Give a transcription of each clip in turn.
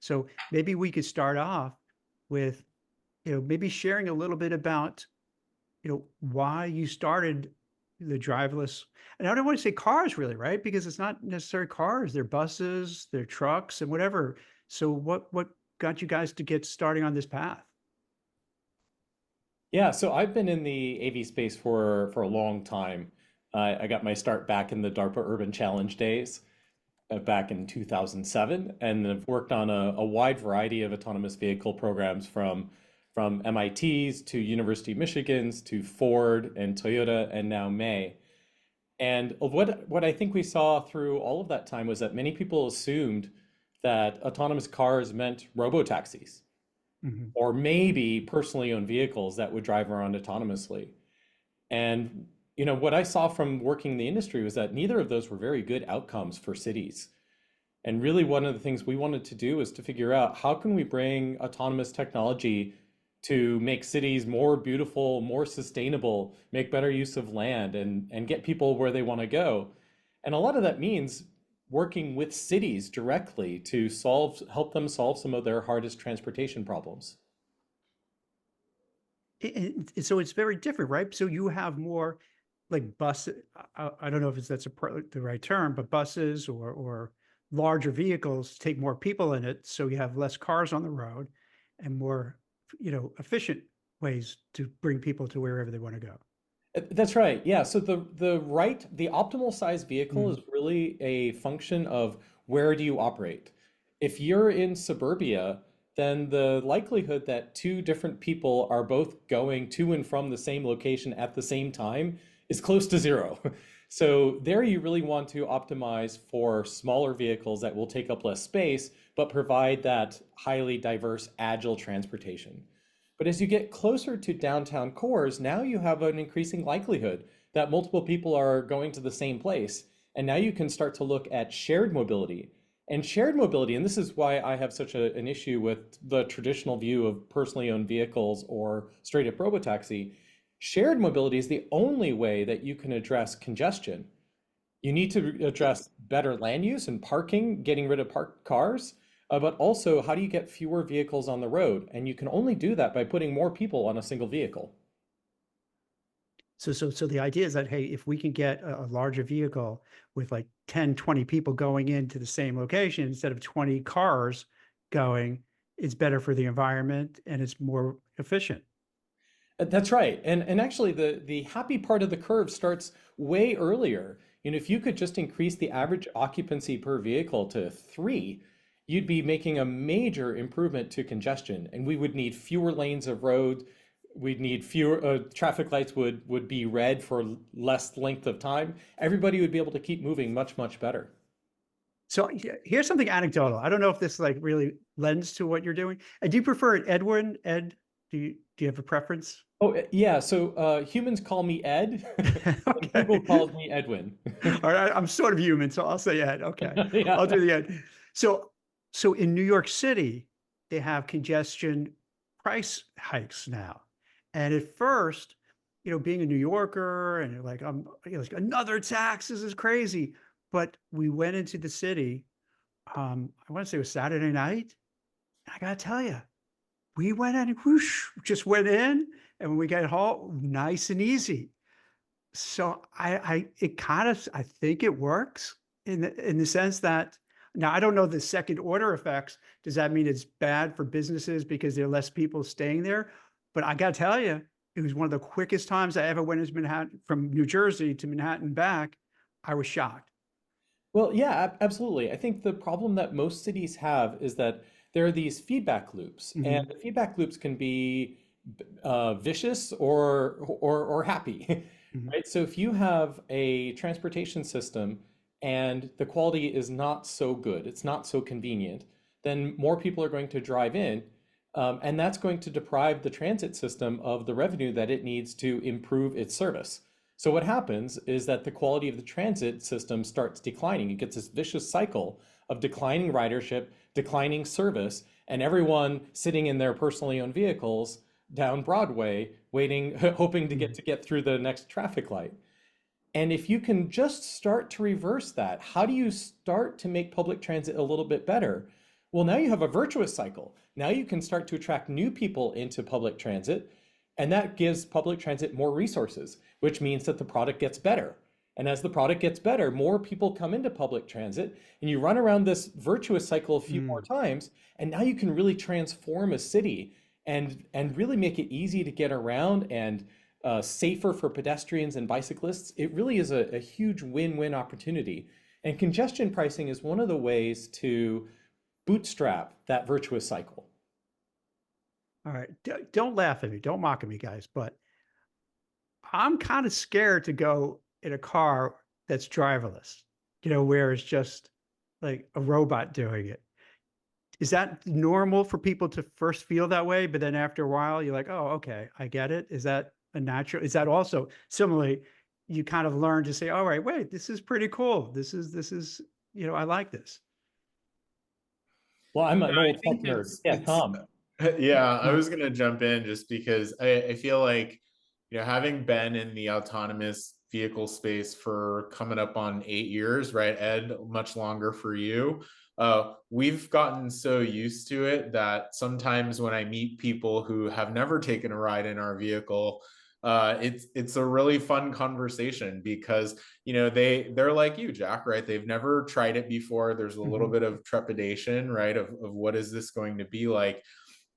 So maybe we could start off with, maybe sharing a little bit about, why you started the driverless. And I don't want to say cars really, right? Because it's not necessarily cars, they're buses, they're trucks and whatever. So what got you guys to get starting on this path? Yeah, so I've been in the AV space for a long time. I got my start back in the DARPA Urban Challenge days, back in 2007, and I've worked on a wide variety of autonomous vehicle programs from MIT's to University of Michigan's to Ford and Toyota and now May. And what I think we saw through all of that time was that many people assumed that autonomous cars meant robo-taxis Mhm. or maybe personally owned vehicles that would drive around autonomously. And what I saw from working in the industry was that neither of those were very good outcomes for cities. And really one of the things we wanted to do is to figure out how can we bring autonomous technology to make cities more beautiful, more sustainable, make better use of land and get people where they want to go. And a lot of that means working with cities directly to help them solve some of their hardest transportation problems. So it's very different, right? So you have more like bus. I don't know if that's the right term, but buses or larger vehicles take more people in it, so you have less cars on the road and more, efficient ways to bring people to wherever they want to go. That's right. Yeah. So the optimal size vehicle is Mhm. really a function of where do you operate. If you're in suburbia, then the likelihood that two different people are both going to and from the same location at the same time is close to zero. So there you really want to optimize for smaller vehicles that will take up less space, but provide that highly diverse, agile transportation. But as you get closer to downtown cores, now you have an increasing likelihood that multiple people are going to the same place. And now you can start to look at shared mobility. And shared mobility, and this is why I have such an issue with the traditional view of personally owned vehicles or straight up robotaxi. Shared mobility is the only way that you can address congestion. You need to address better land use and parking, getting rid of parked cars, but also how do you get fewer vehicles on the road? And you can only do that by putting more people on a single vehicle. So the idea is that, hey, if we can get a larger vehicle with like 10, 20 people going into the same location instead of 20 cars going, it's better for the environment and it's more efficient. That's right. And actually the happy part of the curve starts way earlier. If you could just increase the average occupancy per vehicle to 3, you'd be making a major improvement to congestion. And we would need fewer lanes of road. We'd need fewer traffic lights would be red for less length of time. Everybody would be able to keep moving much, much better. So here's something anecdotal. I don't know if this like really lends to what you're doing. Do you prefer it Edwin, Ed? Do you have a preference? Oh, yeah. So humans call me Ed, and Google Okay. calls me Edwin. All right. I'm sort of human, so I'll say Ed. Okay. I'll Yeah. do the Ed. So so in New York City, they have congestion price hikes now. And at first, being a New Yorker and you're like, like another tax, this is crazy. But we went into the city, I want to say it was Saturday night. And I gotta tell you, we went in, whoosh, just went in, and when we got home, nice and easy. So it kind of, I think it works in the sense that now I don't know the second order effects. Does that mean it's bad for businesses because there are less people staying there? But I got to tell you, it was one of the quickest times I ever went into Manhattan from New Jersey to Manhattan back. I was shocked. Well, yeah, absolutely. I think the problem that most cities have is that there are these feedback loops, and Mhm. the feedback loops can be vicious or happy, Mhm. right? So if you have a transportation system and the quality is not so good, it's not so convenient, then more people are going to drive in, and that's going to deprive the transit system of the revenue that it needs to improve its service. So what happens is that the quality of the transit system starts declining. It gets this vicious cycle of declining ridership, declining service, and everyone sitting in their personally owned vehicles down Broadway, waiting, hoping Mhm. to get through the next traffic light. And if you can just start to reverse that, how do you start to make public transit a little bit better? Well, now you have a virtuous cycle. Now you can start to attract new people into public transit, and that gives public transit more resources, which means that the product gets better. And as the product gets better, more people come into public transit, and you run around this virtuous cycle a few more Mm. times, and now you can really transform a city and really make it easy to get around and safer for pedestrians and bicyclists. It really is a huge win-win opportunity. And congestion pricing is one of the ways to bootstrap that virtuous cycle. All right. Don't laugh at me. Don't mock at me, guys. But I'm kind of scared to go in a car that's driverless, where it's just like a robot doing it. Is that normal for people to first feel that way, but then after a while you're like, oh, okay, I get it? Is that a natural? Is that also similarly, you kind of learn to say, all right, wait, this is pretty cool. This is, I like this. Well, I'm Yeah, an I old tech think nerd. it's Yeah, it's Tom. yeah, I was gonna jump in just because I feel like, having been in the autonomous vehicle space for coming up on 8 years, right, Ed, much longer for you. We've gotten so used to it that sometimes when I meet people who have never taken a ride in our vehicle, it's a really fun conversation because they're like you, Jack, right? They've never tried it before. There's a little Mhm. bit of trepidation, right? Of what is this going to be like?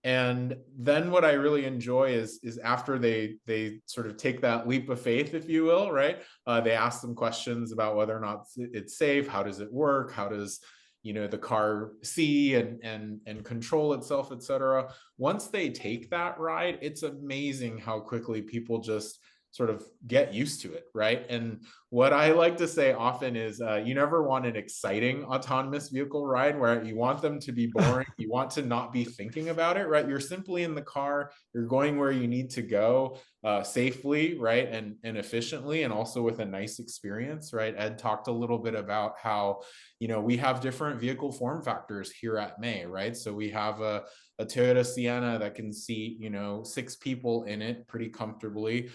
And then what I really enjoy is after they sort of take that leap of faith, if you will, right? They ask them questions about whether or not it's safe. How does it work? How does the car see and control itself, etc. Once they take that ride, it's amazing how quickly people just sort of get used to it, right? And what I like to say often is you never want an exciting autonomous vehicle ride where you want them to be boring. You want to not be thinking about it, right? You're simply in the car, you're going where you need to go safely, right? And efficiently, and also with a nice experience, right? Ed talked a little bit about how, we have different vehicle form factors here at May, right? So we have a Toyota Sienna that can seat, 6 people in it pretty comfortably.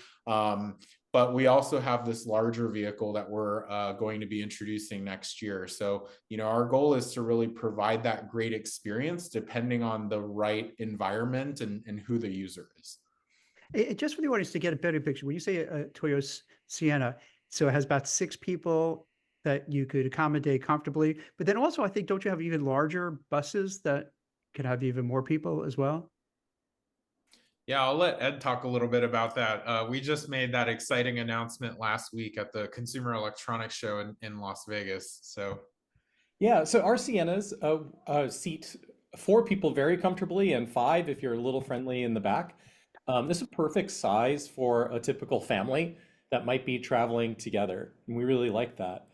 But we also have this larger vehicle that we're going to be introducing next year. So, our goal is to really provide that great experience depending on the right environment and who the user is. Just for the audience to get a better picture, when you say a Toyota Sienna, so it has about 6 people that you could accommodate comfortably. But then also, I think, don't you have even larger buses that can have even more people as well? Yeah, I'll let Ed talk a little bit about that. We just made that exciting announcement last week at the Consumer Electronics Show in Las Vegas. So Yeah, so our Siennas seat 4 people very comfortably and 5 if you're a little friendly in the back. This is a perfect size for a typical family that might be traveling together, and we really like that.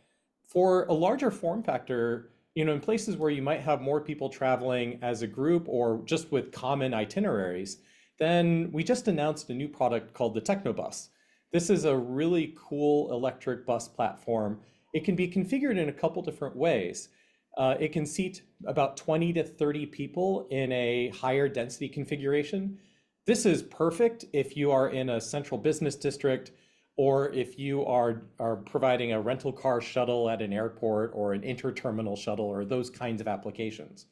For a larger form factor, in places where you might have more people traveling as a group or just with common itineraries, then we just announced a new product called the Technobus. This is a really cool electric bus platform. It can be configured in a couple different ways. It can seat about 20 to 30 people in a higher density configuration. This is perfect if you are in a central business district or if you are providing a rental car shuttle at an airport or an interterminal shuttle or those kinds of applications.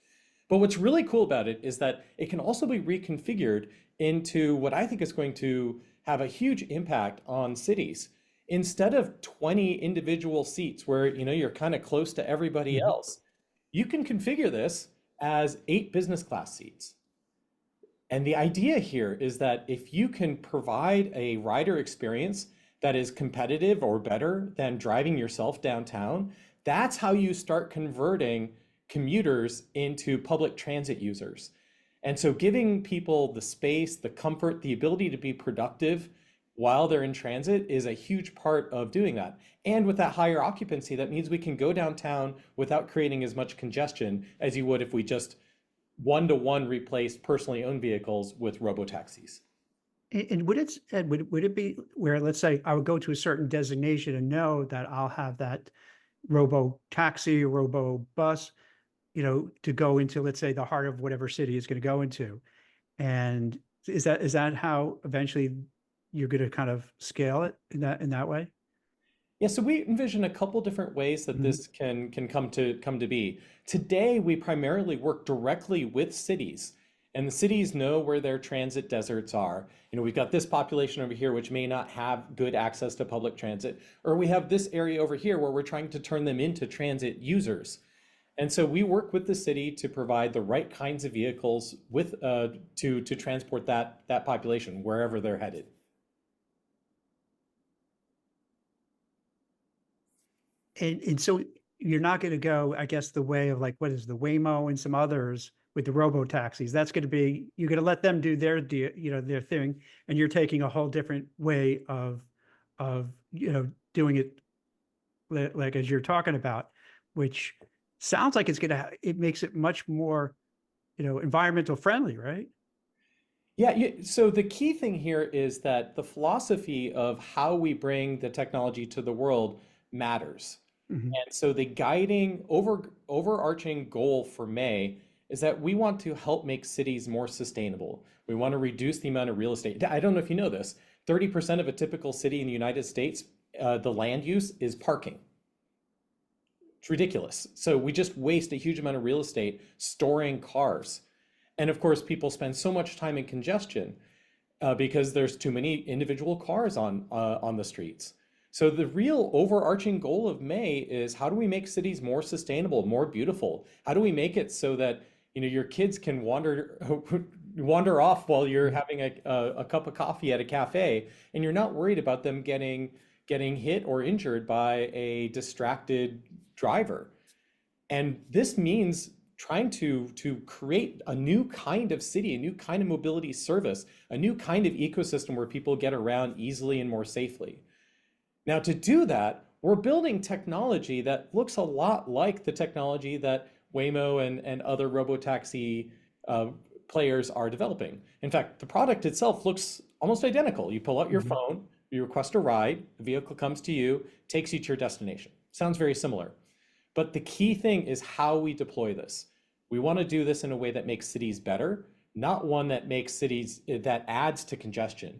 But what's really cool about it is that it can also be reconfigured into what I think is going to have a huge impact on cities. Instead of 20 individual seats where you're kind of close to everybody Mhm. else, you can configure this as 8 business class seats. And the idea here is that if you can provide a rider experience that is competitive or better than driving yourself downtown, that's how you start converting commuters into public transit users. And so giving people the space, the comfort, the ability to be productive while they're in transit is a huge part of doing that. And with that higher occupancy, that means we can go downtown without creating as much congestion as you would if we just one-to-one replaced personally owned vehicles with robo-taxis. And would it, Ed, would it be where, let's say, I would go to a certain designation and know that I'll have that robo taxi, robo bus, to go into, let's say, the heart of whatever city it's going to go into? And is that how eventually you're going to kind of scale it in that way? Yeah, so we envision a couple different ways that Mhm. this can come to be. Today, we primarily work directly with cities, and the cities know where their transit deserts are. We've got this population over here which may not have good access to public transit, or we have this area over here where we're trying to turn them into transit users. And so we work with the city to provide the right kinds of vehicles with to transport that population wherever they're headed. And so you're not going to go, I guess, the way of like what is the Waymo and some others with the robo taxis. That's going to be you're going to let them do their their thing, and you're taking a whole different way of doing it like as you're talking about, which sounds like it makes it much more environmental friendly, right? Yeah, so the key thing here is that the philosophy of how we bring the technology to the world matters. Mhm. And so the guiding overarching goal for May is that we want to help make cities more sustainable. We want to reduce the amount of real estate. I don't know if you know this, 30% of a typical city in the United States, the land use is parking. It's ridiculous. So we just waste a huge amount of real estate storing cars. And of course, people spend so much time in congestion because there's too many individual cars on the streets. So the real overarching goal of May is how do we make cities more sustainable, more beautiful? How do we make it so that your kids can wander off while you're having a cup of coffee at a cafe, and you're not worried about them getting hit or injured by a distracted driver. And this means trying to create a new kind of city, a new kind of mobility service, a new kind of ecosystem where people get around easily and more safely. Now, to do that, we're building technology that looks a lot like the technology that Waymo and other robotaxi uh, players are developing. In fact, the product itself looks almost identical. You pull out your Mhm. phone, you request a ride, the vehicle comes to you, takes you to your destination. Sounds very similar. But the key thing is how we deploy this. We want to do this in a way that makes cities better, not one that makes cities that adds to congestion.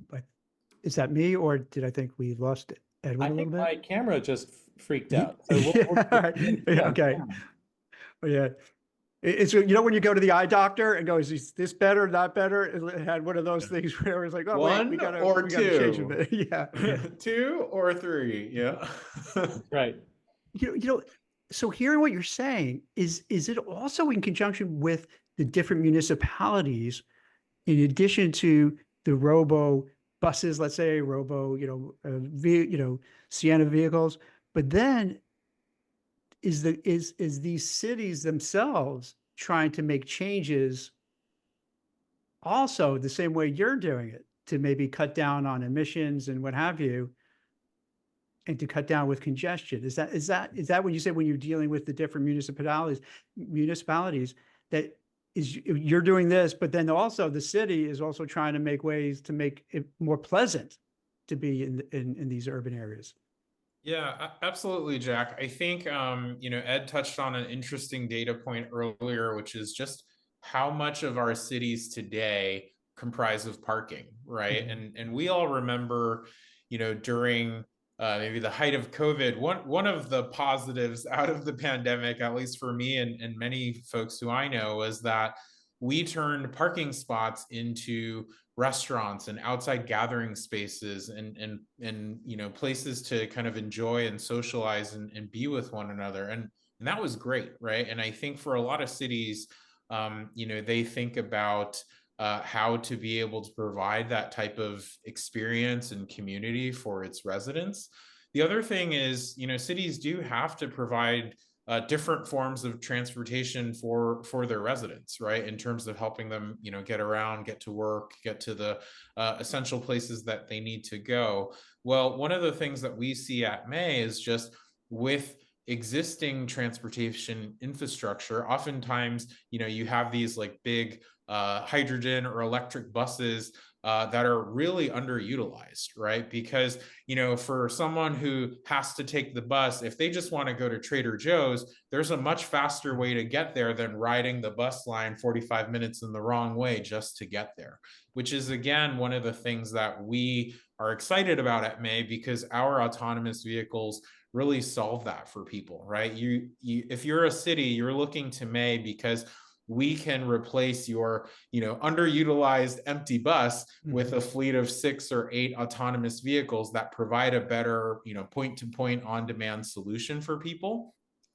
But is that me, or did I think we lost I Edwin a little think bit? my camera just freaked Ye- out. So we'll Yeah, all right. see Yeah, on okay. camera. Yeah. It's when you go to the eye doctor and go, is this better, not better? It had one of those things where it's like, oh wait, One or we gotta change a two? bit. Yeah. Two or three? Yeah. Right. You know, you know, so hearing what you're saying, is it also in conjunction with the different municipalities, in addition to the robo buses, let's say robo, Sienna vehicles, but then is these cities themselves trying to make changes also the same way you're doing it to maybe cut down on emissions and what have you, and to cut down with congestion? Is that what you said when you're dealing with the different municipalities that is you're doing this, but then also the city is also trying to make ways to make it more pleasant to be in these urban areas? Yeah, absolutely, Jack. I think Ed touched on an interesting data point earlier, which is just how much of our cities today comprise of parking, right? Mhm. And we all remember, during maybe the height of COVID, one of the positives out of the pandemic, at least for me and many folks who I know, was that we turned parking spots into restaurants and outside gathering spaces and places to kind of enjoy and socialize and be with one another, and that was great, right? And I think for a lot of cities, they think about how to be able to provide that type of experience and community for its residents. The other thing is, cities do have to provide different forms of transportation for their residents, right? In terms of helping them, get around, get to work, get to the essential places that they need to go. Well, one of the things that we see at May is just with existing transportation infrastructure, oftentimes, you have these like big hydrogen or electric buses that are really underutilized, right? Because, for someone who has to take the bus, if they just want to go to Trader Joe's, there's a much faster way to get there than riding the bus line 45 minutes in the wrong way just to get there, which is, again, one of the things that we are excited about at May, because our autonomous vehicles really solve that for people, right? If you're a city, you're looking to May because we can replace your underutilized empty bus with a fleet of 6 or 8 autonomous vehicles that provide a better point to point on demand solution for people,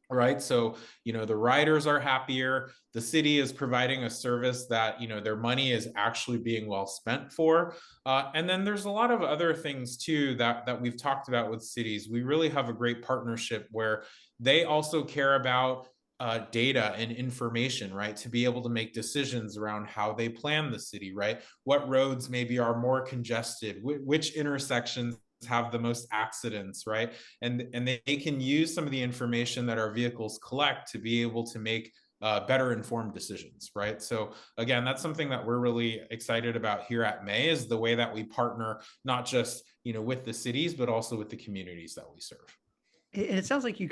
right? So the riders are happier, the city is providing a service that their money is actually being well spent for, and then there's a lot of other things too that we've talked about with cities. We really have a great partnership where they also care about data and information, right? To be able to make decisions around how they plan the city, right? What roads maybe are more congested, which intersections have the most accidents, right? And they can use some of the information that our vehicles collect to be able to make better informed decisions, right? So again, that's something that we're really excited about here at May, is the way that we partner not just with the cities, but also with the communities that we serve. And it sounds like you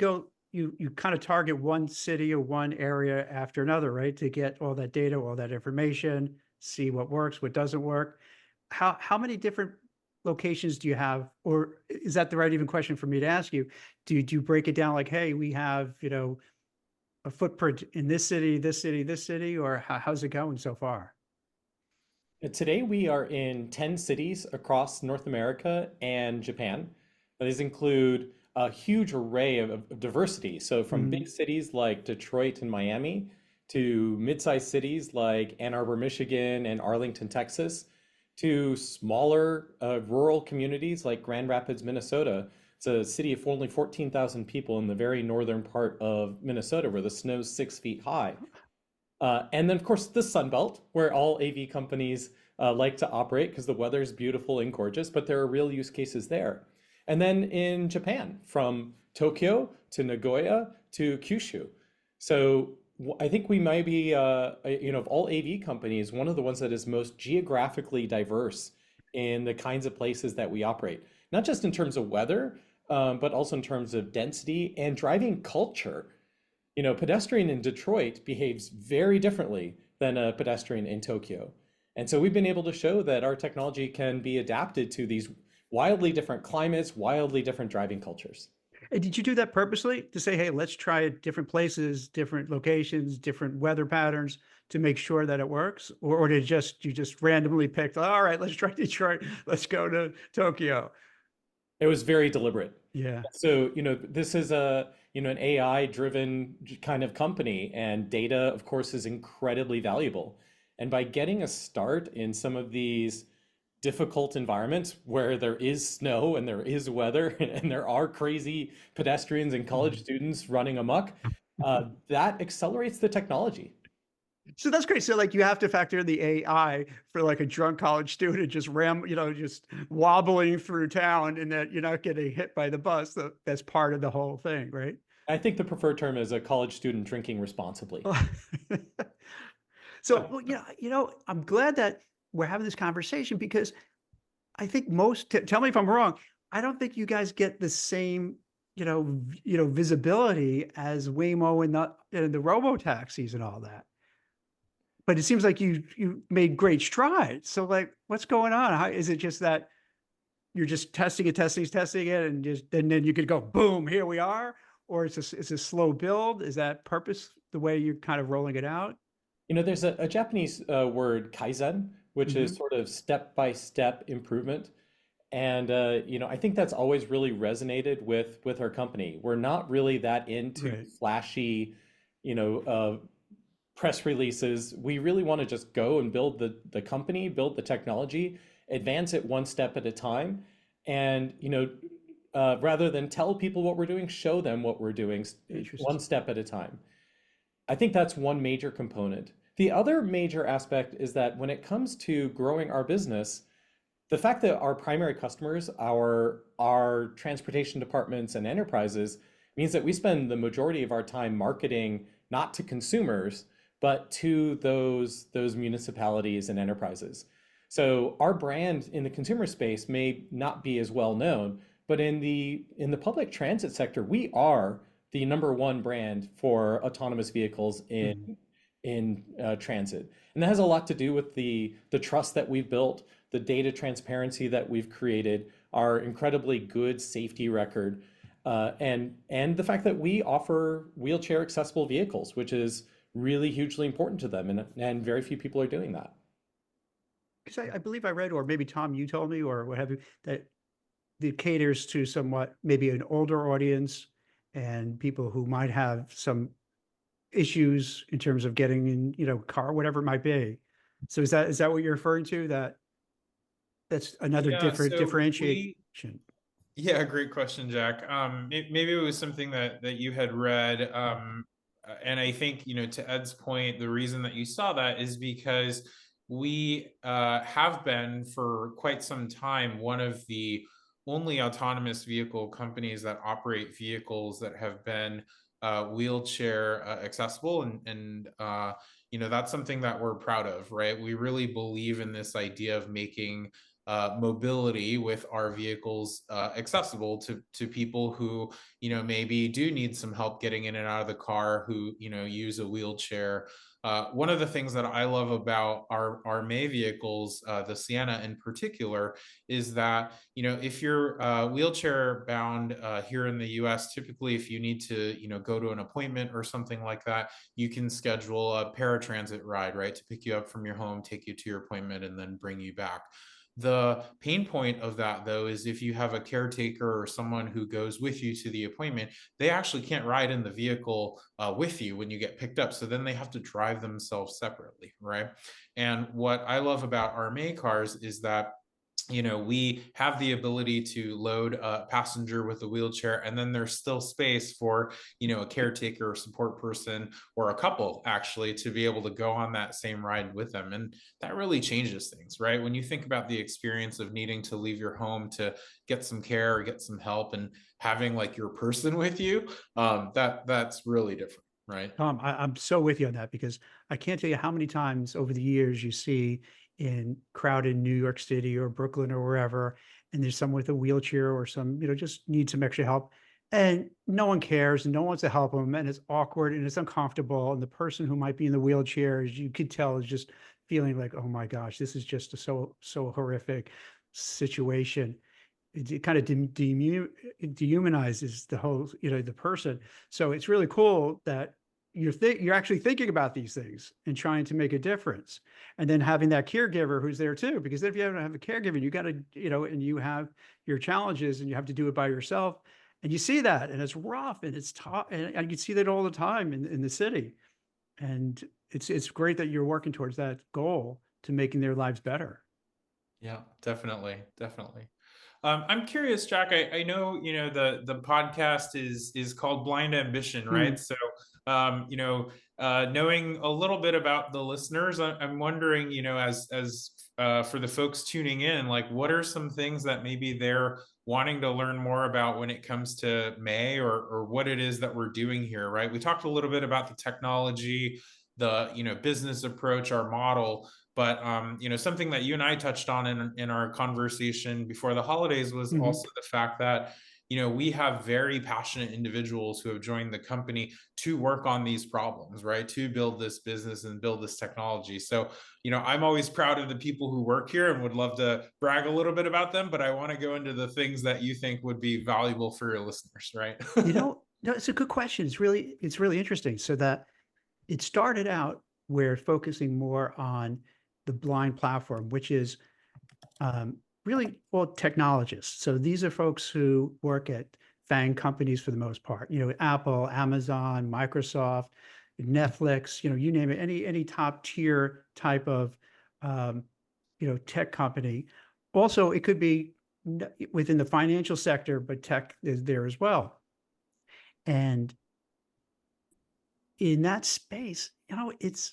kind of target one city or one area after another, right? To get all that data, all that information, see what works, what doesn't work. How many different locations do you have? Or is that the right even question for me to ask you? Do you break it down like, hey, we have, a footprint in this city, this city, this city, or how's it going so far? Today, we are in 10 cities across North America and Japan. These include a huge array of diversity. So, from big cities like Detroit and Miami to mid-sized cities like Ann Arbor, Michigan, and Arlington, Texas, to smaller rural communities like Grand Rapids, Minnesota. It's a city of only 14,000 people in the very northern part of Minnesota where the snow's 6 feet high. And then, of course, the Sun Belt, where all AV companies like to operate because the weather is beautiful and gorgeous, but there are real use cases there. And then in Japan, from Tokyo to Nagoya to Kyushu. So I think we might be, of all AV companies, one of the ones that is most geographically diverse in the kinds of places that we operate, not just in terms of weather, but also in terms of density and driving culture. Pedestrian in Detroit behaves very differently than a pedestrian in Tokyo. And so we've been able to show that our technology can be adapted to these wildly different climates, wildly different driving cultures. And did you do that purposely to say, hey, let's try it different places, different locations, different weather patterns to make sure that it works? Or did you just randomly picked, all right, let's try Detroit, let's go to Tokyo? It was very deliberate. Yeah. So, this is an AI driven kind of company, and data, of course, is incredibly valuable. And by getting a start in some of these difficult environments where there is snow and there is weather and there are crazy pedestrians and college students running amok, that accelerates the technology. So that's great. So like you have to factor in the AI for like a drunk college student just just wobbling through town and that you're not getting hit by the bus. That's part of the whole thing, right? I think the preferred term is a college student drinking responsibly. So, well, I'm glad that we're having this conversation because I think tell me if I'm wrong. I don't think you guys get the same, visibility as Waymo and the robo taxis and all that. But it seems like you made great strides. So like, what's going on? How is it just that you're just testing it, and then you could go, boom, here we are? Or it's a slow build? Is that purpose the way you're kind of rolling it out? There's a Japanese word, kaizen, which is sort of step-by-step improvement. And I think that's always really resonated with our company. We're not really that into Right. flashy, press releases. We really want to just go and build the company, build the technology, advance it one step at a time, and rather than tell people what we're doing, show them what we're doing one Interesting. step at a time. I think that's one major component. The other major aspect is that when it comes to growing our business, the fact that our primary customers are transportation departments and enterprises means that we spend the majority of our time marketing not to consumers, but to those municipalities and enterprises. So our brand in the consumer space may not be as well known, but in the public transit sector, we are the number one brand for autonomous vehicles Mhm. in transit, and that has a lot to do with the trust that we've built, the data transparency that we've created, our incredibly good safety record, and the fact that we offer wheelchair accessible vehicles, which is really hugely important to them, and very few people are doing that. Because I believe I read, or maybe Tom, you told me, or what have you, that it caters to somewhat maybe an older audience and people who might have some issues in terms of getting in, car, whatever it might be. So is that what you're referring to? That's another Yeah, different so differentiation. yeah, great question, Jack. Maybe it was something that you had read, and I think, to Ed's point, the reason that you saw that is because we have been for quite some time one of the only autonomous vehicle companies that operate vehicles that have been wheelchair accessible, and that's something that we're proud of, right? We really believe in this idea of making mobility with our vehicles accessible to people who maybe do need some help getting in and out of the car, who use a wheelchair. One of the things that I love about our May vehicles, the Sienna in particular, is that if you're wheelchair bound here in the U.S., typically if you need to go to an appointment or something like that, you can schedule a paratransit ride, right, to pick you up from your home, take you to your appointment, and then bring you back. The pain point of that, though, is if you have a caretaker or someone who goes with you to the appointment, they actually can't ride in the vehicle with you when you get picked up. So then they have to drive themselves separately, right? And what I love about our May cars is that we have the ability to load a passenger with a wheelchair, and then there's still space for a caretaker or support person, or a couple actually, to be able to go on that same ride with them. And that really changes things, right? When you think about the experience of needing to leave your home to get some care or get some help, and having like your person with you, that's really different, right? Tom, I'm so with you on that, because I can't tell you how many times over the years you see in crowded New York City or Brooklyn or wherever, and there's someone with a wheelchair or some, just need some extra help. And no one cares and no one wants to help them. And it's awkward and it's uncomfortable. And the person who might be in the wheelchair, as you could tell, is just feeling like, oh my gosh, this is just a so horrific situation. It kind of dehumanizes the whole, the person. So it's really cool that you're actually thinking about these things and trying to make a difference, and then having that caregiver who's there too. Because if you don't have a caregiver, you got to, and you have your challenges, and you have to do it by yourself, and you see that, and it's rough, and it's tough, and you see that all the time in the city. And it's great that you're working towards that goal to making their lives better. Yeah, definitely, definitely. I'm curious, Jack. I know the podcast is called Blind Ambition, Hmm. right? So, knowing a little bit about the listeners, I'm wondering, as for the folks tuning in, like, what are some things that maybe they're wanting to learn more about when it comes to May, or what it is that we're doing here, right? We talked a little bit about the technology, the business approach, our model. But something that you and I touched on in our conversation before the holidays was Hmm. also the fact that we have very passionate individuals who have joined the company to work on these problems, right? To build this business and build this technology. So I'm always proud of the people who work here and would love to brag a little bit about them. But I want to go into the things that you think would be valuable for your listeners, right? No, it's a good question. It's really interesting. So that it started out where focusing more on the blind platform, which is really all technologists. So these are folks who work at FANG companies for the most part. Apple, Amazon, Microsoft, Netflix. You name it. Any top tier type of um, tech company. Also, it could be within the financial sector, but tech is there as well. And in that space, it's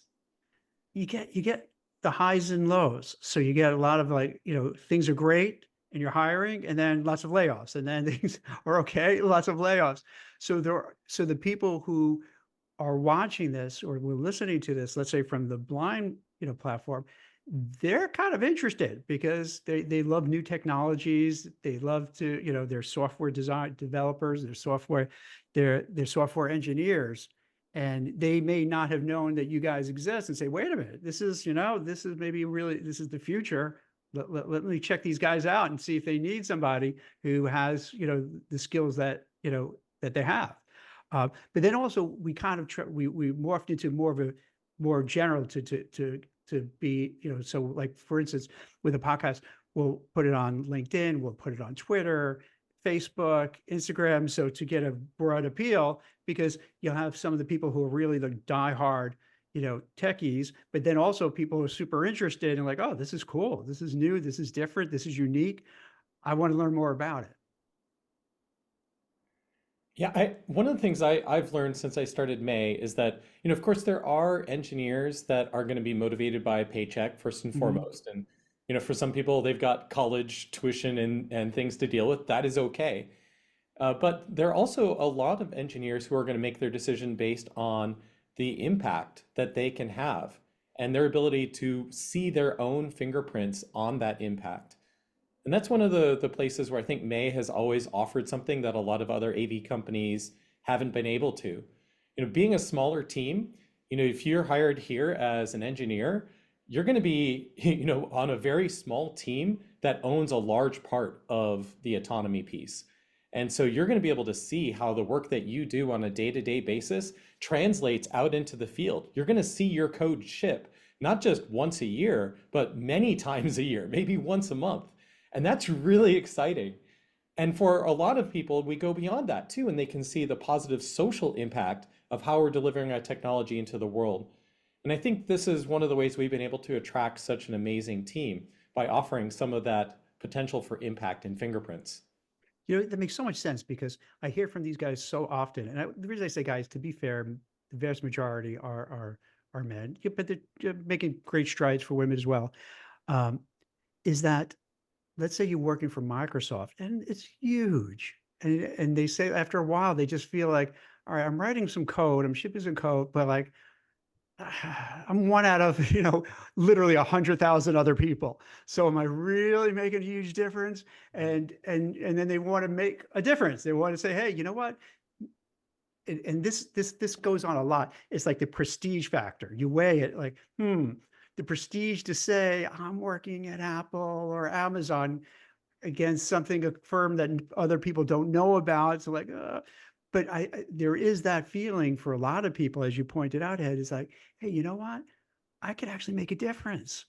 you get the highs and lows. So you get a lot of, like, things are great and you're hiring, and then lots of layoffs, and then things are okay, lots of layoffs. So the people who are watching this or were listening to this, let's say from the blind, platform, they're kind of interested because they love new technologies. They love to, they're software design developers, they're software engineers, and they may not have known that you guys exist and say, wait a minute, this is maybe really, this is the future. Let me check these guys out and see if they need somebody who has, the skills that, that they have. But then also we kind of, we morphed into more of a more general to be, so like for instance, with a podcast, we'll put it on LinkedIn, we'll put it on Twitter, Facebook, Instagram. So to get a broad appeal, because you'll have some of the people who are really the diehard, techies, but then also people who are super interested and like, oh, this is cool. This is new. This is different. This is unique. I want to learn more about it. Yeah, one of the things I've learned since I started May is that, of course, there are engineers that are going to be motivated by a paycheck first and Mhm. foremost. And, for some people, they've got college tuition and things to deal with. That is okay. But there are also a lot of engineers who are going to make their decision based on the impact that they can have and their ability to see their own fingerprints on that impact. And that's one of the places where I think May has always offered something that a lot of other AV companies haven't been able to. Being a smaller team, if you're hired here as an engineer, you're going to be, on a very small team that owns a large part of the autonomy piece. And so you're going to be able to see how the work that you do on a day-to-day basis translates out into the field. You're going to see your code ship, not just once a year, but many times a year, maybe once a month. And that's really exciting. And for a lot of people, we go beyond that too, and they can see the positive social impact of how we're delivering our technology into the world. And I think this is one of the ways we've been able to attract such an amazing team by offering some of that potential for impact in fingerprints. That makes so much sense because I hear from these guys so often. And the reason I say guys, to be fair, the vast majority are men, but they're making great strides for women as well. Um, is that, let's say you're working for Microsoft and it's huge. And they say after a while, they just feel like, all right, I'm writing some code, I'm shipping some code, but like, I'm one out of, literally 100,000 other people. So am I really making a huge difference? And then they want to make a difference. They want to say, hey, you know what? And this goes on a lot. It's like the prestige factor. You weigh it like, the prestige to say I'm working at Apple or Amazon against something, a firm that other people don't know about. So like, but there is that feeling for a lot of people, as you pointed out, Ed, is like, hey, you know what? I could actually make a difference.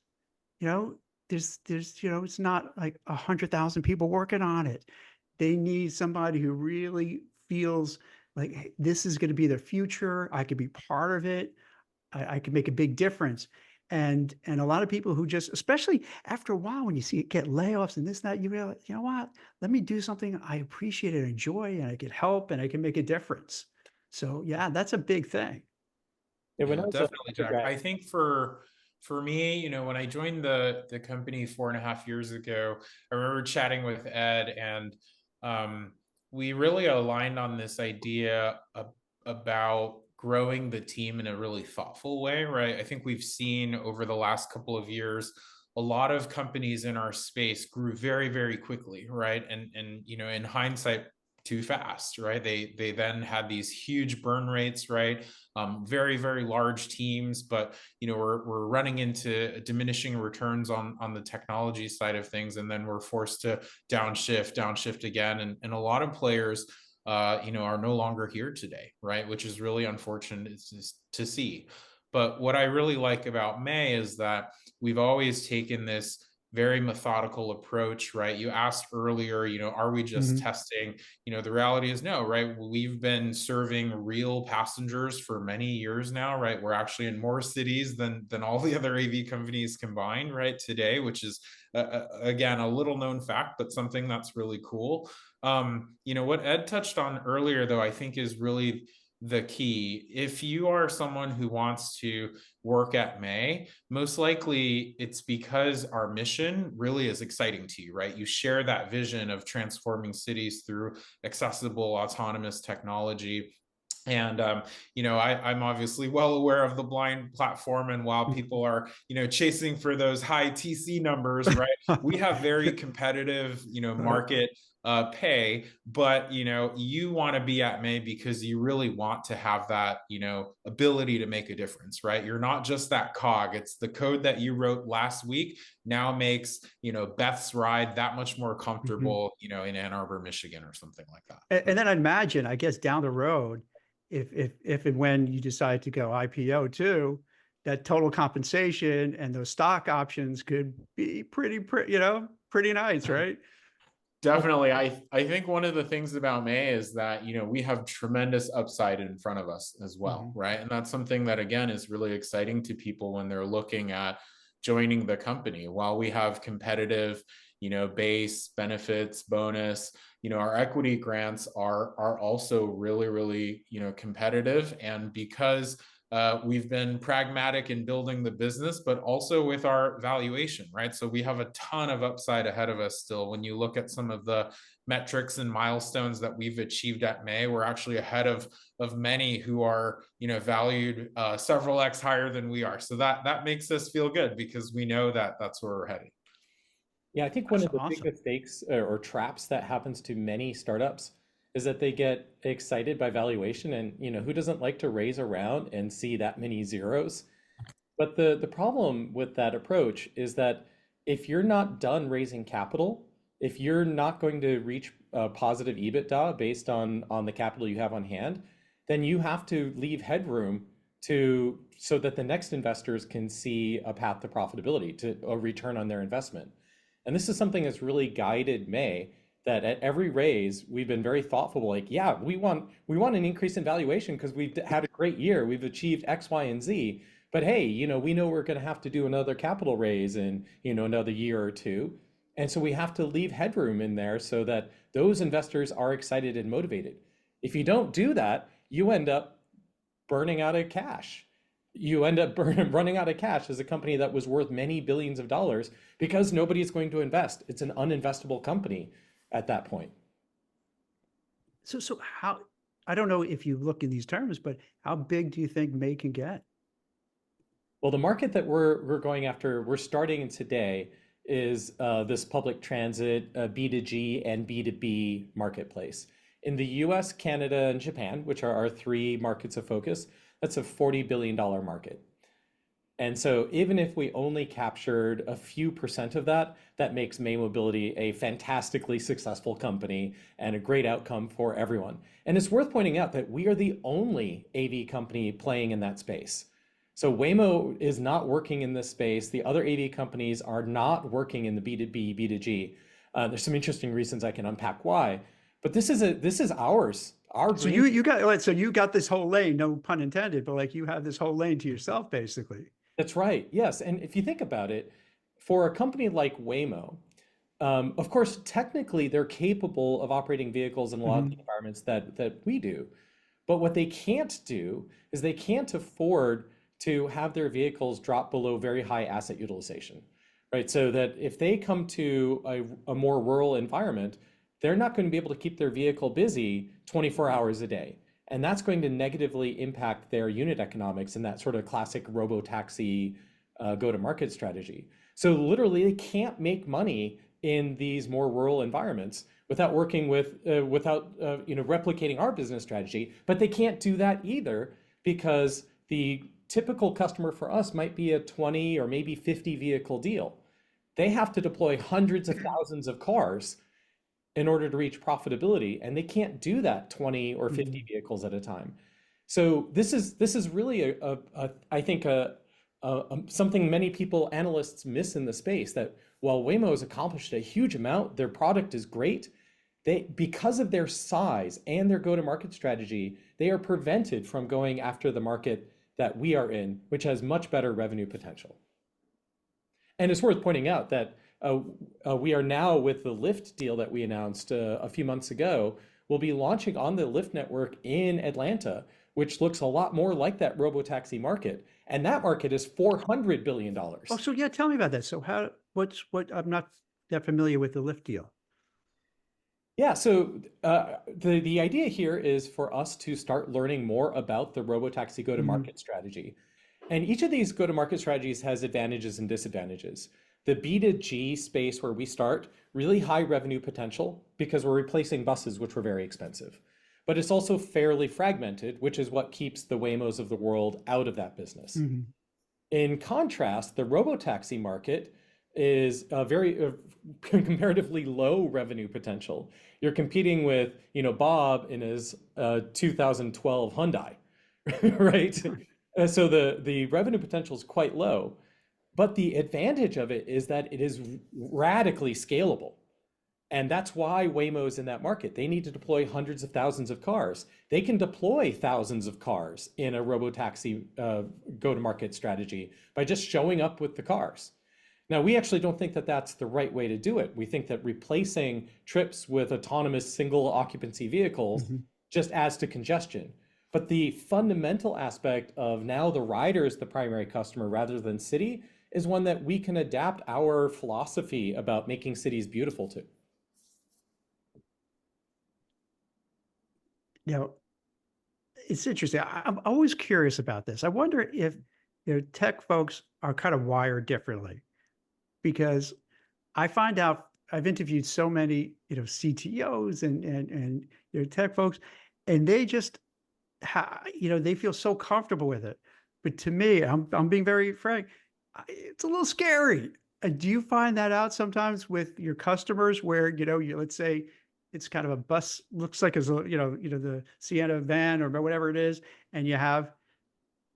You know, it's not like 100,000 people working on it. They need somebody who really feels like, hey, this is going to be the future. I could be part of it. I could make a big difference. And a lot of people who just, especially after a while, when you see it get layoffs and this, that, you realize, you know what? Let me do something I appreciate and enjoy, and I can help and I can make a difference. So yeah, that's a big thing. Yeah, when Yeah, I was a definitely, Jack. undergrad, I think for me, when I joined the company 4.5 years ago, I remember chatting with Ed, and we really aligned on this idea about growing the team in a really thoughtful way, right? I think we've seen over the last couple of years a lot of companies in our space grew very, very quickly, right? And in hindsight, too fast, right? They then had these huge burn rates, right? Very, very large teams, but we're running into diminishing returns on the technology side of things, and then we're forced to downshift again, and a lot of players are no longer here today, right? Which is really unfortunate to see. But what I really like about May is that we've always taken this very methodical approach, right? You asked earlier, are we just Mhm. testing? The reality is no, right? We've been serving real passengers for many years now, right? We're actually in more cities than all the other AV companies combined, right? Today, which is again a little known fact, but something that's really cool. What Ed touched on earlier, though, I think is really the key. If you are someone who wants to work at May, most likely it's because our mission really is exciting to you, right? You share that vision of transforming cities through accessible autonomous technology. And I'm obviously well aware of the blind platform, and while people are chasing for those high TC numbers, right, we have very competitive market pay, but you want to be at May because you really want to have that ability to make a difference, right? You're not just that cog. It's the code that you wrote last week now makes Beth's ride that much more comfortable in Ann Arbor, Michigan, or something like that. And then I imagine, I guess, down the road, if and when you decide to go IPO too, that total compensation and those stock options could be pretty nice, right? Definitely. I think one of the things about May is that, we have tremendous upside in front of us as well, right? And that's something that, again, is really exciting to people when they're looking at joining the company. While we have competitive, base benefits, bonus, our equity grants are also really, really, competitive. And because we've been pragmatic in building the business, but also with our valuation, right? So we have a ton of upside ahead of us still. When you look at some of the metrics and milestones that we've achieved at May, we're actually ahead of many who are, valued several X higher than we are. So that makes us feel good because we know that that's where we're heading. Yeah, I think one That's of the big awesome. mistakes or traps that happens to many startups is that they get excited by valuation, and who doesn't like to raise around and see that many zeros? But the problem with that approach is that if you're not done raising capital, if you're not going to reach a positive EBITDA based on the capital you have on hand, then you have to leave headroom so that the next investors can see a path to profitability, to a return on their investment. And this is something that's really guided May, that at every raise, we've been very thoughtful, like, yeah, we want an increase in valuation because we've had a great year. We've achieved X, Y, and Z. But hey, we know we're going to have to do another capital raise in, another year or two. And so we have to leave headroom in there so that those investors are excited and motivated. If you don't do that, you end up burning out of cash. You end up running out of cash as a company that was worth many billions of dollars because nobody is going to invest. It's an uninvestable company at that point. So how, I don't know if you look in these terms, but how big do you think May can get? Well, the market that we're going after, we're starting in today, is this public transit B2G and B2B marketplace. In the US, Canada, and Japan, which are our three markets of focus, that's a $40 billion market. And so even if we only captured a few percent of that, that makes May Mobility a fantastically successful company and a great outcome for everyone. And it's worth pointing out that we are the only AV company playing in that space. So Waymo is not working in this space. The other AV companies are not working in the B2B, B2G. There's some interesting reasons I can unpack why, but this is ours. So you got this whole lane, no pun intended, but like you have this whole lane to yourself, basically. That's right. Yes. And if you think about it, for a company like Waymo, of course, technically they're capable of operating vehicles in a lot of the environments that we do. But what they can't do is they can't afford to have their vehicles drop below very high asset utilization, right? So that if they come to a more rural environment, they're not going to be able to keep their vehicle busy 24 hours a day. And that's going to negatively impact their unit economics in that sort of classic robo-taxi go-to-market strategy. So literally, they can't make money in these more rural environments without working with, replicating our business strategy. But they can't do that either because the typical customer for us might be a 20 or maybe 50 vehicle deal. They have to deploy hundreds of thousands of cars in order to reach profitability, and they can't do that 20 or 50 vehicles at a time. So this is really I think something many people, analysts, miss in the space, that while Waymo has accomplished a huge amount, their product is great, because of their size and their go-to-market strategy, they are prevented from going after the market that we are in, which has much better revenue potential. And it's worth pointing out that we are now, with the Lyft deal that we announced a few months ago, we'll be launching on the Lyft network in Atlanta, which looks a lot more like that robotaxi market. And that market is $400 billion. Oh, so yeah, tell me about that. So I'm not that familiar with the Lyft deal. Yeah, so the idea here is for us to start learning more about the robotaxi Mhm. go-to-market strategy. And each of these go-to-market strategies has advantages and disadvantages. The B2G space where we start, really high revenue potential because we're replacing buses, which were very expensive. But it's also fairly fragmented, which is what keeps the Waymos of the world out of that business. Mhm. In contrast, the robotaxi market is a very comparatively low revenue potential. You're competing with, Bob in his 2012 Hyundai, right? So the revenue potential is quite low, but the advantage of it is that it is radically scalable. And that's why Waymo's in that market. They need to deploy hundreds of thousands of cars. They can deploy thousands of cars in a robotaxi go-to-market strategy by just showing up with the cars. Now, we actually don't think that that's the right way to do it. We think that replacing trips with autonomous single occupancy vehicles Mhm. just adds to congestion. But the fundamental aspect of now the rider is the primary customer rather than city is one that we can adapt our philosophy about making cities beautiful to. You know, it's interesting. I'm always curious about this. I wonder if tech folks are kind of wired differently because I find out I've interviewed so many CTOs and tech folks, and they just they feel so comfortable with it. But to me, I'm being very frank, it's a little scary. Do you find that out sometimes with your customers where, you let's say it's kind of a bus, looks like it's a, the Sienna van or whatever it is, and you have,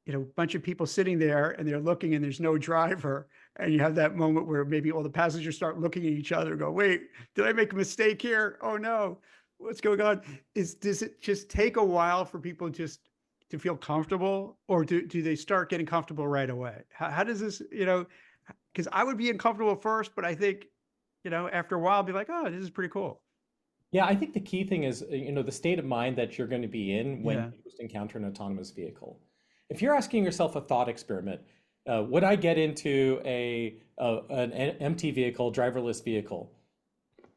a bunch of people sitting there and they're looking and there's no driver. And you have that moment where maybe all the passengers start looking at each other and go, wait, did I make a mistake here? Oh no, what's going on? Does it just take a while for people just to feel comfortable, or do they start getting comfortable right away? How does this, because I would be uncomfortable first, but I think, after a while, I'll be like, oh, this is pretty cool. Yeah, I think the key thing is, the state of mind that you're going to be in when Yeah. you first encounter an autonomous vehicle. If you're asking yourself a thought experiment, would I get into an empty vehicle, driverless vehicle?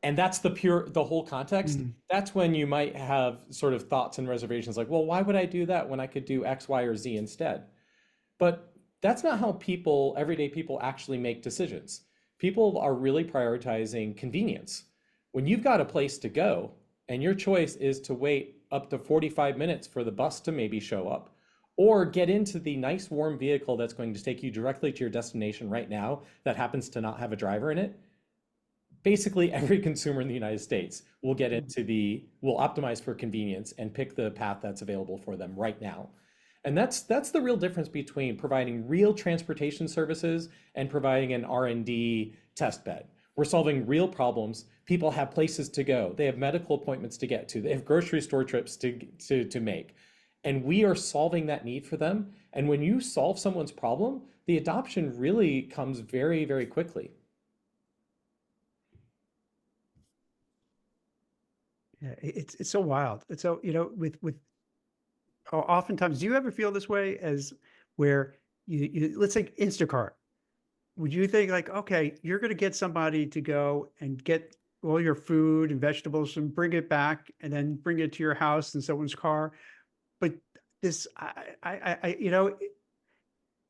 And that's the whole context. Mhm. That's when you might have sort of thoughts and reservations like, well, why would I do that when I could do X, Y, or Z instead? But that's not how everyday people actually make decisions. People are really prioritizing convenience. When you've got a place to go and your choice is to wait up to 45 minutes for the bus to maybe show up, or get into the nice warm vehicle that's going to take you directly to your destination right now that happens to not have a driver in it, basically every consumer in the United States will optimize for convenience and pick the path that's available for them right now. And that's the real difference between providing real transportation services and providing an R&D test bed. We're solving real problems. People have places to go. They have medical appointments to get to. They have grocery store trips to make. And we are solving that need for them. And when you solve someone's problem, the adoption really comes very, very quickly. Yeah, it's so wild. It's so, with oftentimes, do you ever feel this way as where let's say Instacart? Would you think like, okay, you're going to get somebody to go and get all your food and vegetables and bring it back and then bring it to your house in someone's car? But this,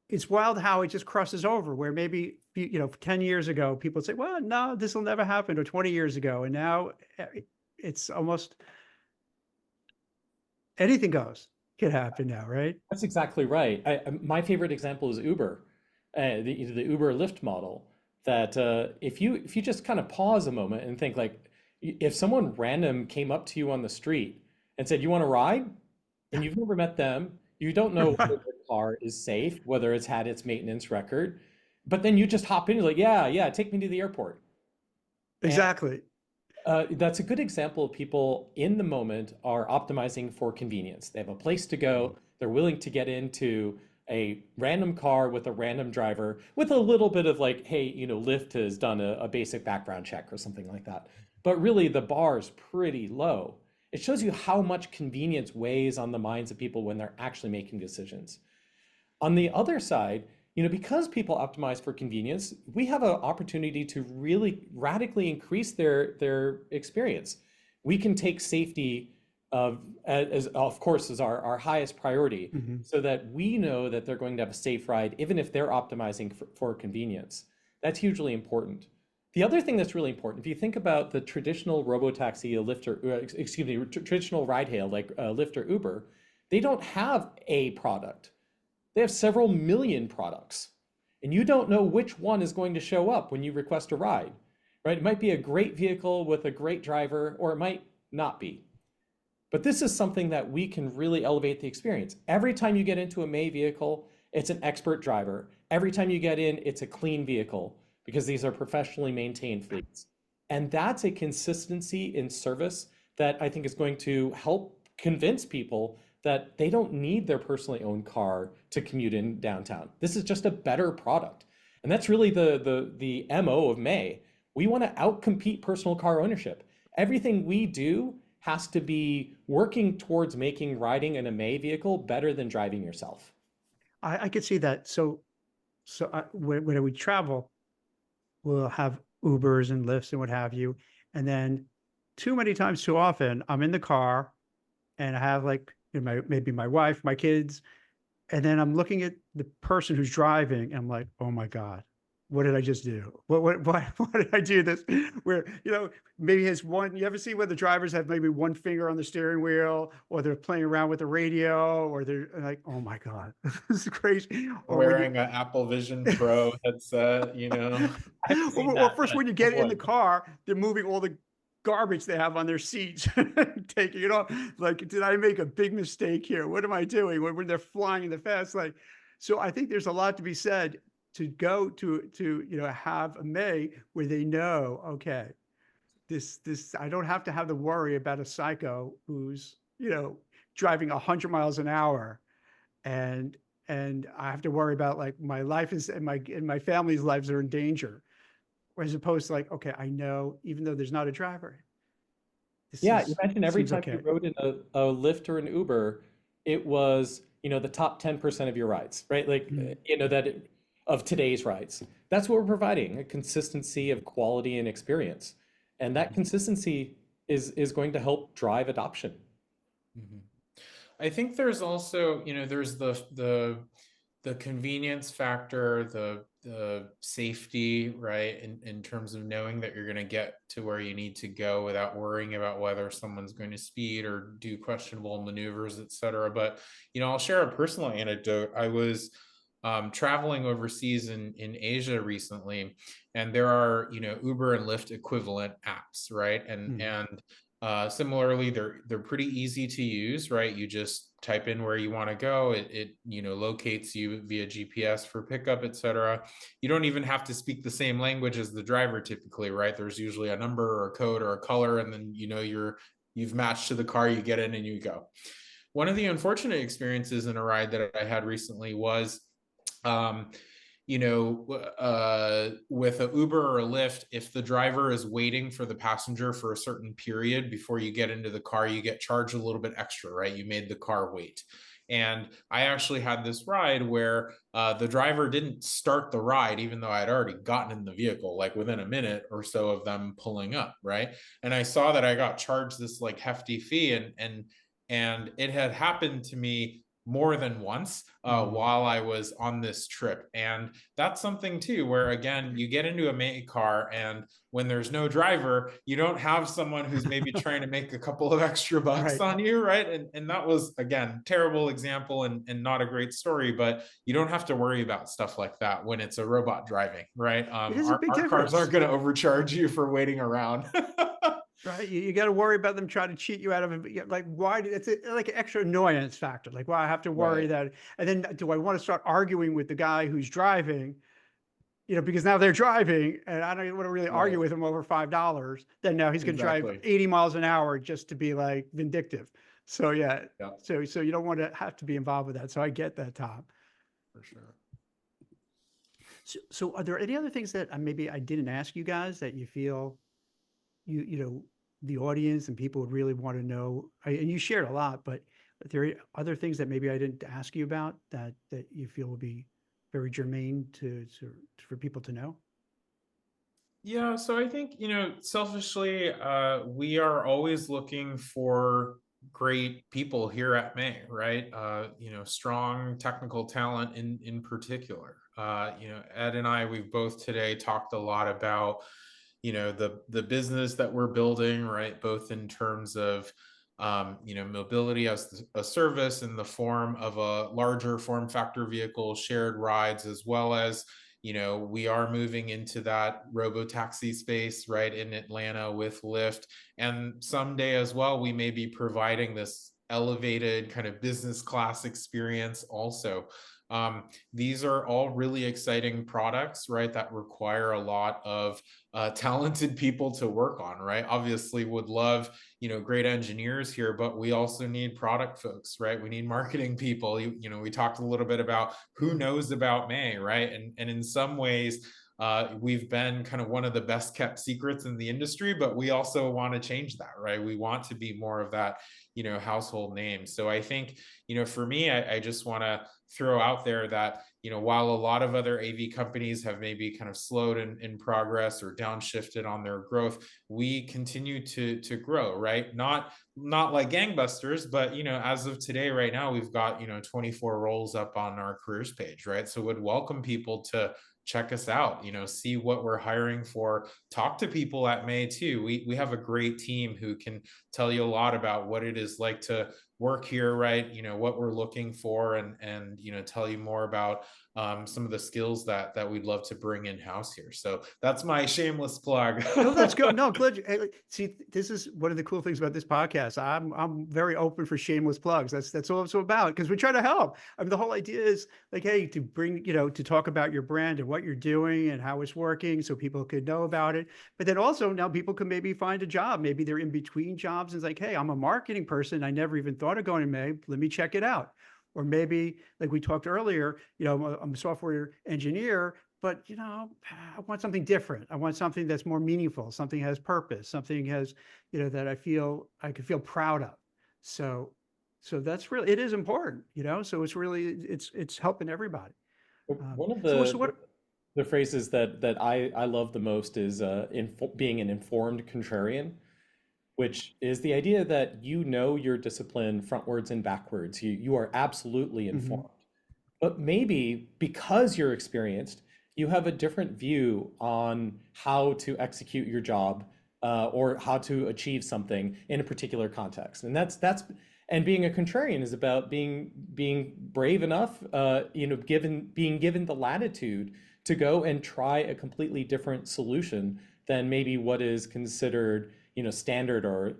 it's wild how it just crosses over where maybe, 10 years ago, people say, well, no, this will never happen, or 20 years ago. And now it's almost anything goes, can happen now, right? That's exactly right. My favorite example is Uber, the Uber Lyft model. That if you just kind of pause a moment and think like, if someone random came up to you on the street and said, "You want to ride?" and you've never met them, you don't know whether Right. the car is safe, whether it's had its maintenance record, but then you just hop in, you're like, "Yeah, yeah, take me to the airport." Exactly. That's a good example of people in the moment are optimizing for convenience. They have a place to go. They're willing to get into a random car with a random driver with a little bit of like, hey, Lyft has done a basic background check or something like that. But really, the bar is pretty low. It shows you how much convenience weighs on the minds of people when they're actually making decisions. On the other side, because people optimize for convenience, we have an opportunity to really radically increase their experience. we can take safety as of course as our highest priority, Mhm. so that we know that they're going to have a safe ride, even if they're optimizing for convenience. That's hugely important. The other thing that's really important, if you think about the traditional robotaxi, a Lyft, or excuse me, traditional ride hail like Lyft or Uber, they don't have a product. They have several million products. And you don't know which one is going to show up when you request a ride, right? It might be a great vehicle with a great driver, or it might not be. But this is something that we can really elevate the experience. Every time you get into a May vehicle, it's an expert driver. Every time you get in, it's a clean vehicle because these are professionally maintained fleets. And that's a consistency in service that I think is going to help convince people that they don't need their personally owned car to commute in downtown. This is just a better product. And that's really the MO of May. We want to outcompete personal car ownership. Everything we do has to be working towards making riding in a May vehicle better than driving yourself. I could see that. When we travel, we'll have Ubers and Lyfts and what have you. And then too many times, too often, I'm in the car and I have like maybe my wife, my kids, and then I'm looking at the person who's driving and I'm like, oh my God, what did I just do? Why did I do this? Where, maybe you ever see where the drivers have maybe one finger on the steering wheel, or they're playing around with the radio, or they're like, oh my God, this is crazy. Or when Wearing an Apple Vision Pro headset, I've seen or that, first, but when you oh get in boy. the car, they're moving all the garbage they have on their seats, taking it off. Like, did I make a big mistake here? What am I doing? When they're flying in the fast lane. So I think there's a lot to be said to go to have a May where they know, okay, this I don't have to have the worry about a psycho who's driving 100 miles an hour, and I have to worry about like my life is and my family's lives are in danger, as opposed to like, okay, I know even though there's not a driver, Yeah, imagine every seems time you okay. rode in a Lyft or an Uber, it was, the top 10% of your rides, right? Like, Mm. of today's rides. That's what we're providing, a consistency of quality and experience. And that consistency is going to help drive adoption. Mhm. I think there's also, there's the convenience factor, the safety, right? In terms of knowing that you're going to get to where you need to go without worrying about whether someone's going to speed or do questionable maneuvers, et cetera. But, I'll share a personal anecdote. I was traveling overseas in Asia recently, and there are, Uber and Lyft equivalent apps, right? Mm. And similarly, they're pretty easy to use, right? You just type in where you want to go. It locates you via GPS for pickup, etc. You don't even have to speak the same language as the driver typically, right? There's usually a number or a code or a color, and then you've matched to the car. You get in and you go. One of the unfortunate experiences in a ride that I had recently was um, with a Uber or a Lyft, if the driver is waiting for the passenger for a certain period before you get into the car, you get charged a little bit extra, right? You made the car wait. And I actually had this ride where the driver didn't start the ride, even though I had already gotten in the vehicle, like within a minute or so of them pulling up, right? And I saw that I got charged this like hefty fee, and it had happened to me more than once while I was on this trip. And that's something too, where again, you get into a May car, and when there's no driver, you don't have someone who's maybe trying to make a couple of extra bucks Right. on you, right? And that was, again, terrible example and not a great story, but you don't have to worry about stuff like that when it's a robot driving, right? It is a big Our cars difference. aren't going to overcharge you for waiting around. Right, you got to worry about them trying to cheat you out of it. Like, why? Like an extra annoyance factor. Like, why I have to worry Right, that? And then, do I want to start arguing with the guy who's driving? Because now they're driving, and I don't want to really argue right, with him over $5. Then now he's going to drive exactly. 80 miles an hour just to be like vindictive. So yeah, Yeah, so you don't want to have to be involved with that. So I get that, Tom. for sure. So are there any other things that maybe I didn't ask you guys that you feel the audience and people would really want to know? And you shared a lot, but are there other things that maybe I didn't ask you about that you feel would be very germane for people to know? Yeah, so I think, selfishly, we are always looking for great people here at May, right? Strong technical talent in particular. Ed and I, we've both today talked a lot about, the business that we're building, right? Both in terms of mobility as a service in the form of a larger form factor vehicle, shared rides, as well as we are moving into that robo taxi space, right, in Atlanta with Lyft. And someday as well, we may be providing this elevated kind of business class experience also. These are all really exciting products, right, that require a lot of talented people to work on, right? Obviously, would love great engineers here, but we also need product folks, right? We need marketing people. We talked a little bit about who knows about May, right? And in some ways, we've been kind of one of the best kept secrets in the industry, but we also want to change that, right? We want to be more of that, household name. So I think, for me, I just want to throw out there that, while a lot of other AV companies have maybe kind of slowed in progress or downshifted on their growth, we continue to grow, right? Not like gangbusters, but as of today, right now, we've got 24 roles up on our careers page, right? So would welcome people to check us out, see what we're hiring for, talk to people at May too. We have a great team who can tell you a lot about what it is like to work here, right? What we're looking for, and tell you more about some of the skills that we'd love to bring in house here. So that's my shameless plug. No, that's good. No, glad you, see, this is one of the cool things about this podcast. I'm very open for shameless plugs. That's all it's all about, because we try to help. I mean, the whole idea is like, hey, to bring, to talk about your brand and what you're doing and how it's working, so people could know about it. But then also now people can maybe find a job. Maybe they're in between jobs and it's like, hey, I'm a marketing person. I never even thought of going to May. Let me check it out. Or maybe, like we talked earlier, I'm a software engineer, but I want something different. I want something that's more meaningful, something has purpose, something has, that I could feel proud of. So that's really, it is important, so it's really, it's helping everybody. One of So what, the phrases that I love the most is being an informed contrarian, which is the idea that your discipline frontwards and backwards. You are absolutely Mhm. informed. But maybe because you're experienced, you have a different view on how to execute your job, or how to achieve something in a particular context. And and being a contrarian is about being brave enough, being given the latitude to go and try a completely different solution than maybe what is considered, standard or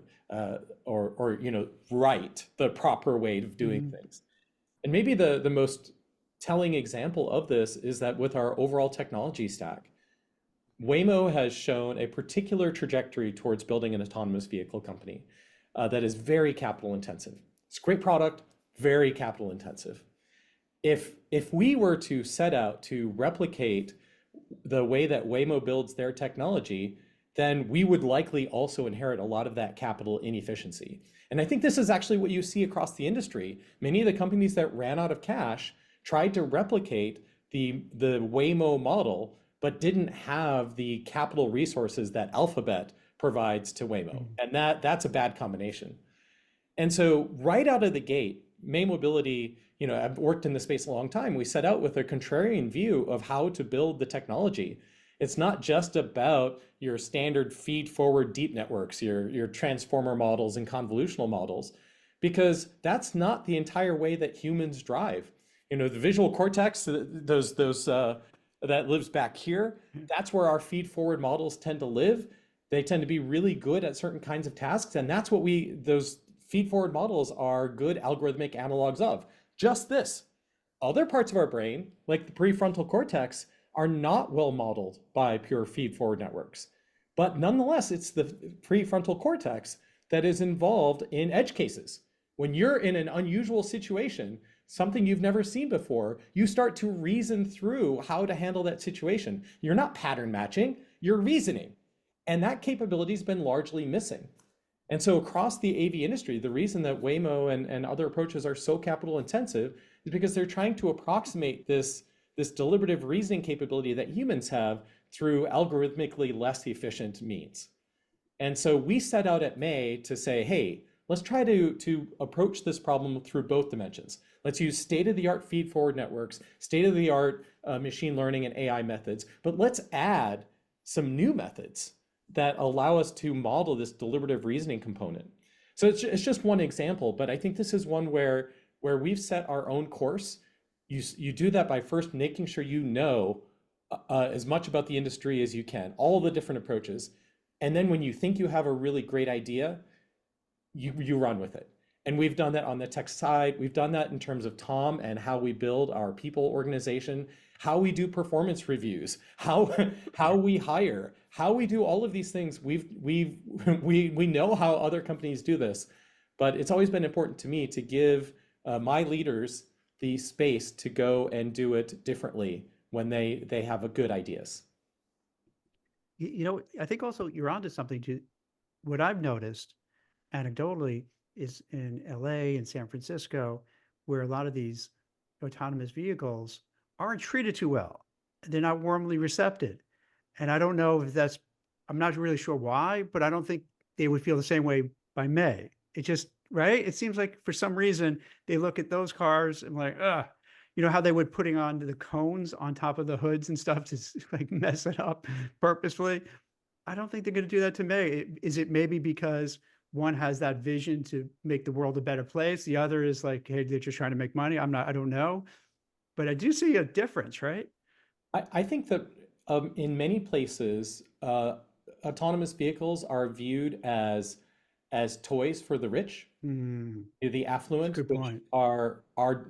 right, the proper way of doing Mhm. things. And maybe the most telling example of this is that with our overall technology stack, Waymo has shown a particular trajectory towards building an autonomous vehicle company that is very capital intensive. It's a great product, very capital intensive. If we were to set out to replicate the way that Waymo builds their technology, then we would likely also inherit a lot of that capital inefficiency. And I think this is actually what you see across the industry. Many of the companies that ran out of cash tried to replicate the Waymo model, but didn't have the capital resources that Alphabet provides to Waymo. Mhm. And that's a bad combination. And so right out of the gate, May Mobility, I've worked in the space a long time. We set out with a contrarian view of how to build the technology. It's not just about your standard feed forward deep networks, your transformer models and convolutional models, because that's not the entire way that humans drive. The visual cortex, that lives back here, that's where our feed forward models tend to live. They tend to be really good at certain kinds of tasks, and that's what those feed forward models are good algorithmic analogs of. Just this. Other parts of our brain, like the prefrontal cortex, are not well modeled by pure feed forward networks. But nonetheless, it's the prefrontal cortex that is involved in edge cases. When you're in an unusual situation, something you've never seen before, you start to reason through how to handle that situation. You're not pattern matching, you're reasoning. And that capability has been largely missing. And so across the AV industry, the reason that Waymo and other approaches are so capital intensive is because they're trying to approximate this deliberative reasoning capability that humans have through algorithmically less efficient means. And so we set out at May to say, hey, let's try to approach this problem through both dimensions. Let's use state-of-the-art feed-forward networks, state-of-the-art machine learning and AI methods, but let's add some new methods that allow us to model this deliberative reasoning component. So it's just one example, but I think this is one where we've set our own course. You do that by first making sure you know as much about the industry as you can, all the different approaches. And then when you think you have a really great idea, you run with it. And we've done that on the tech side. We've done that in terms of Tom and how we build our people organization, how we do performance reviews, how we hire, how we do all of these things. We know how other companies do this, but it's always been important to me to give my leaders the space to go and do it differently when they have a good ideas. You know, I think also you're onto something. To what I've noticed anecdotally is in LA and San Francisco, where a lot of these autonomous vehicles aren't treated too well. They're not warmly recepted. And I don't know if that's, I'm not really sure why, but I don't think they would feel the same way by May. It just, right? It seems like for some reason they look at those cars and like, you know how they would putting on the cones on top of the hoods and stuff to like mess it up purposefully. I don't think they're going to do that to May. Is it maybe because one has that vision to make the world a better place? The other is like, hey, they're just trying to make money. I don't know. But I do see a difference, right? I think that in many places, autonomous vehicles are viewed as toys for the rich, the affluent, which are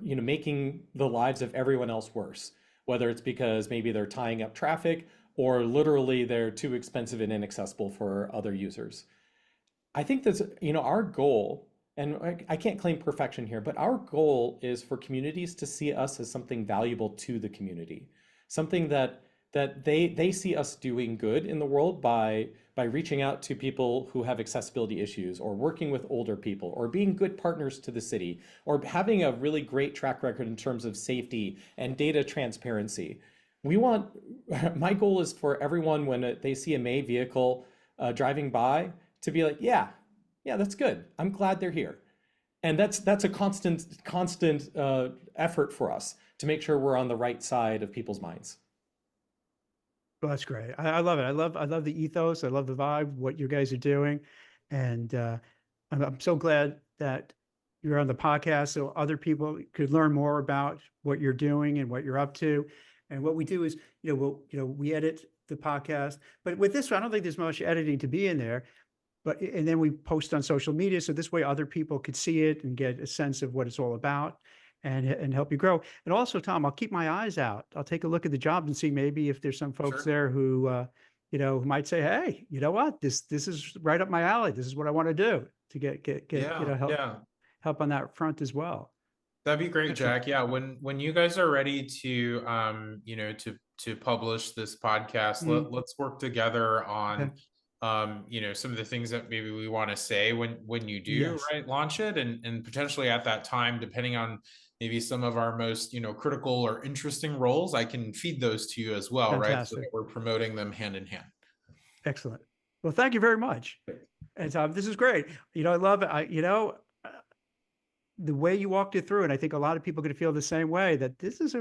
making the lives of everyone else worse. Whether it's because maybe they're tying up traffic or literally they're too expensive and inaccessible for other users. I think that's our goal. And I can't claim perfection here, but our goal is for communities to see us as something valuable to the community, something that they see us doing good in the world by reaching out to people who have accessibility issues, or working with older people, or being good partners to the city, or having a really great track record in terms of safety and data transparency. My goal is for everyone when they see a May vehicle driving by to be like, yeah, that's good. I'm glad they're here. And that's a constant effort for us to make sure we're on the right side of people's minds. Well, that's great. I love it. I love the ethos. I love the vibe, what you guys are doing. And I'm so glad that you're on the podcast so other people could learn more about what you're doing and what you're up to. And what we do is, we edit the podcast, but with this one, I don't think there's much editing to be in there. And then we post on social media. So this way other people could see it and get a sense of what it's all about and help you grow. And also, Tom, I'll keep my eyes out. I'll take a look at the job and see maybe if there's some folks there who, who might say, hey, you know what, this is right up my alley. This is what I want to do to get help on that front as well. That'd be great, Jack. Yeah. When you guys are ready to, to publish this podcast, let's work together on, some of the things that maybe we want to say when you do launch it, and potentially at that time, depending on maybe some of our most, critical or interesting roles, I can feed those to you as well. Fantastic. Right. So that we're promoting them hand in hand. Excellent. Well, thank you very much. And Tom, this is great. I love it. The way you walked it through, and I think a lot of people are going to feel the same way, that this is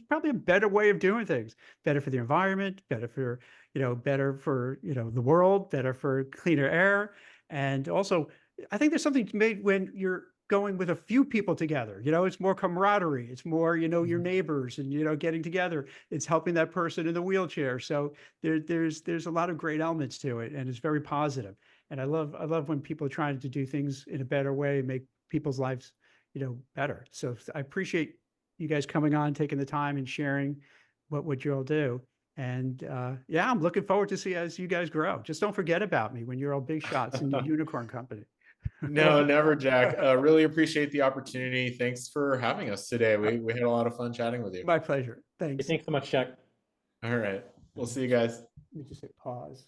probably a better way of doing things, better for the environment, better for, the world, better for cleaner air. And also, I think there's something made when you're going with a few people together, it's more camaraderie. It's more, your neighbors and, getting together. It's helping that person in the wheelchair. So there's a lot of great elements to it, and it's very positive. And I love when people are trying to do things in a better way, make people's lives better. So I appreciate you guys coming on, taking the time and sharing what you all do. And I'm looking forward to see as you guys grow. Just don't forget about me when you're all big shots in the unicorn company. No, never, Jack. Really appreciate the opportunity. Thanks for having us today. We had a lot of fun chatting with you. My pleasure. Thanks. Thanks so much, Jack. All right. We'll see you guys. Let me just hit pause.